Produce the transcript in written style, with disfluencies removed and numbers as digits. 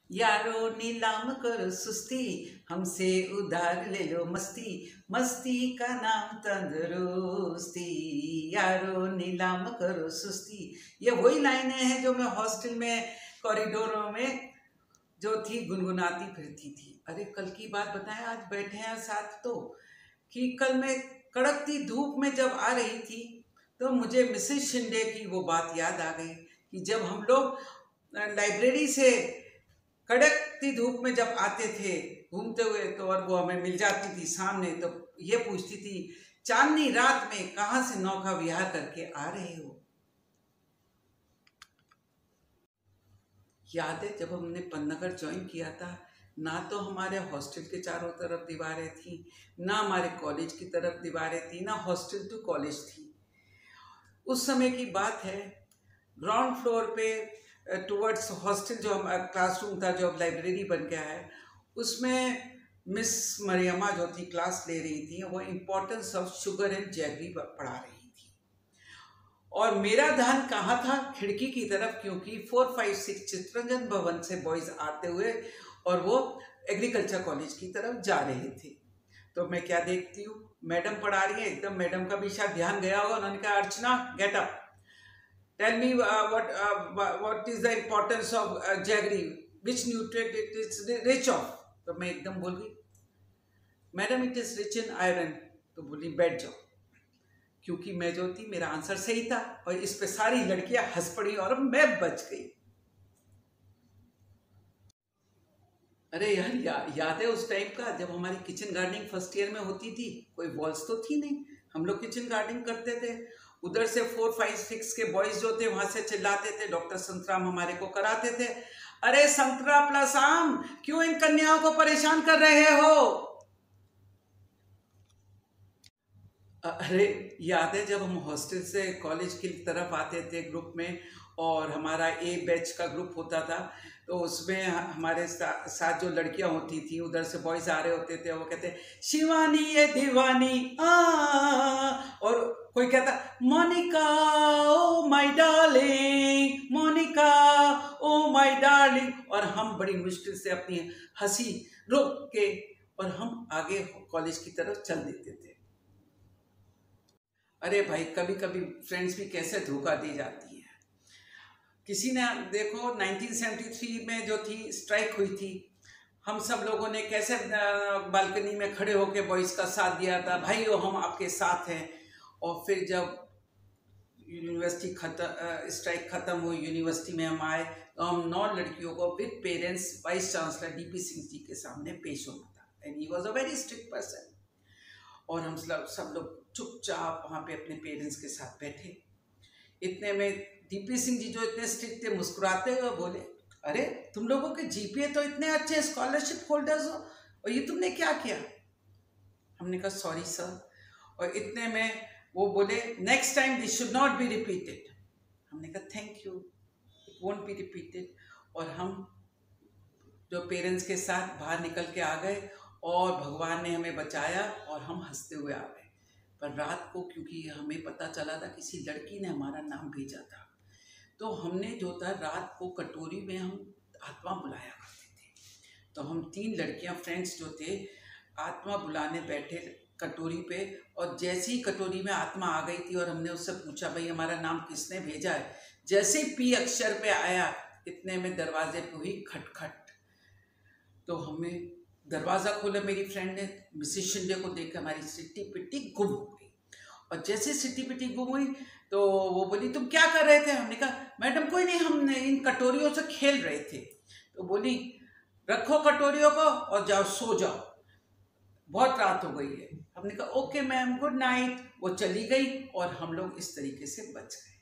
यारो नीलाम करो सुस्ती, हमसे उधार ले लो मस्ती, मस्ती का नाम तंदुरुस्ती। यारो नीलाम करो सुस्ती। ये वही लाइनें हैं जो मैं हॉस्टल में कॉरिडोरों में जो थी गुनगुनाती फिरती थी। अरे कल की बात बताएं, आज बैठे हैं साथ तो, कि कल मैं कड़कती धूप में जब आ रही थी तो मुझे मिसेस शिंदे की वो बात याद आ गई कि जब हम लोग लाइब्रेरी से कड़कती धूप में जब आते थे घूमते हुए, तो और वो हमें मिल जाती थी सामने, तो ये पूछती थी चांदनी रात में कहाँ से नौका विहार करके आ रहे हो। याद है जब हमने पन्नागर ज्वाइन किया था, ना तो हमारे हॉस्टल के चारों तरफ दीवारें थी, ना हमारे कॉलेज की तरफ दीवारें थी, ना हॉस्टल टू कॉलेज थी। उस समय की बात है, ग्राउंड फ्लोर पे टुवर्ड्स हॉस्टल जो हम क्लासरूम था जो अब लाइब्रेरी बन गया है, उसमें मिस मरियमा जो थी क्लास ले रही थी, वो importance of sugar and jaggery पढ़ा रही थी। और मेरा ध्यान कहाँ था? खिड़की की तरफ, क्योंकि 4, 5, 6 चित्तरंजन भवन से बॉयज आते हुए और वो एग्रीकल्चर कॉलेज की तरफ जा रहे थे। तो मैं क्या देखती हूँ, मैडम पढ़ा रही है, एकदम मैडम का भी शायद ध्यान गया होगा। उन्होंने कहा Archana get up, tell me what is the importance of jaggery, which nutrient it is rich of। तो मैं एकदम बोल गई madam it is rich in iron. तो बोली बैठ जाओ, क्योंकि मैं जो थी मेरा आंसर सही था, और इस पे सारी लड़कियां हंस पड़ी और मैं बच गई। अरे यार याद है उस टाइम का जब हमारी किचन गार्डनिंग फर्स्ट ईयर में होती थी? कोई वॉल्स तो थी नहीं, हम लोग किचन गार्डनिंग करते थे। उधर से 4, 5, 6 के बॉयज जो थे वहां से चिल्लाते थे, डॉक्टर संतराम हमारे को कराते थे, अरे संतरा प्लस आम क्यों इन कन्याओं को परेशान कर रहे हो। अरे याद है जब हम हॉस्टल से कॉलेज की तरफ आते थे ग्रुप में, और हमारा ए बैच का ग्रुप होता था, तो उसमें हमारे साथ जो लड़कियां होती थी, उधर से बॉयज आ रहे होते थे, वो कहते शिवानी ये दीवानी आ, और कोई कहता Monica oh my darling, Monica oh my darling, और हम बड़ी मुश्किल से अपनी हंसी रोक के और हम आगे कॉलेज की तरफ चल देते थे। अरे भाई कभी कभी फ्रेंड्स भी कैसे धोखा दी जाती है। किसी ने देखो 1973 में जो थी स्ट्राइक हुई थी, हम सब लोगों ने कैसे बालकनी में खड़े होकर बॉयज का साथ दिया था, भाइयों हम आपके साथ हैं। और फिर जब यूनिवर्सिटी स्ट्राइक खत्म हुई, यूनिवर्सिटी में हम आए, तो हम 9 लड़कियों को with parents vice chancellor DP Singh ji के सामने पेश होना था, and he was a very strict person. और हम सब लोग चुपचाप वहाँ पे अपने पेरेंट्स के साथ बैठे। इतने में डीपी सिंह जी जो इतने स्ट्रिक्ट थे, मुस्कुराते हुए बोले, अरे तुम लोगों के जीपीए तो इतने अच्छे, स्कॉलरशिप होल्डर्स हो, और ये तुमने क्या किया? हमने कहा सॉरी सर। और इतने में वो बोले next time this should not be repeated. हमने कहा thank you, it won't be repeated. और हम जो पेरेंट्स के साथ बाहर निकल के आ गए, और भगवान ने हमें बचाया और हम हंसते हुए आ गए। पर रात को क्योंकि हमें पता चला था किसी लड़की ने हमारा नाम भेजा था, तो हमने जो था रात को कटोरी में हम आत्मा बुलाया करते थे। तो हम 3 लड़कियां फ्रेंड्स जो थे आत्मा बुलाने बैठे कटोरी पे, और जैसे ही कटोरी में आत्मा आ गई थी और हमने उससे पूछा भाई हमारा नाम किसने भेजा है, जैसे ही पी अक्षर पे आया, इतने में दरवाजे पे हुई खटखट। तो हमें दरवाज़ा खोला, मेरी फ्रेंड ने मिसेस शिंदे को देख हमारी सिट्टी पिट्टी गुम हो गई। और जैसे सिट्टी पिट्टी गुम हुई तो वो बोली तुम क्या कर रहे थे? हमने कहा मैडम कोई नहीं, हम इन कटोरियों से खेल रहे थे। तो बोली रखो कटोरियों को और जाओ सो जाओ, बहुत रात हो गई है। हमने कहा ओके मैम गुड नाइट। वो चली गई और हम लोग इस तरीके से बच गए।